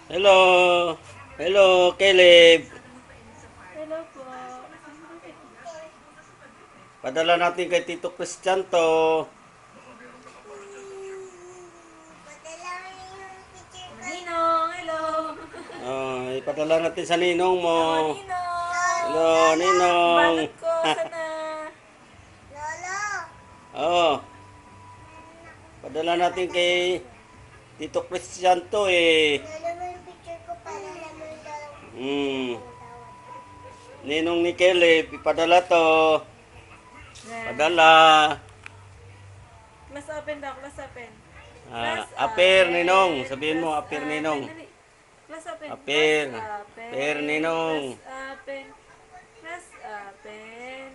Hello. Hello, Caleb. Hello po. Padala natin kay Tito Christian to. Ninong, hello. Oh, ipadala natin sa ninong mo. Oh, Ninong. Hello, ninong. Balot ko, sana. Oh, padala natin kay Tito Christian to eh. Hmm. Ninong ni Caleb, ipadala to. Padala. Class open daw, class open. Ah, Class apir open. ninong. Sabihin mo, Class apir open. ninong. Dali. Class open. Apir. Class open. Apir ninong. Class open. Class open.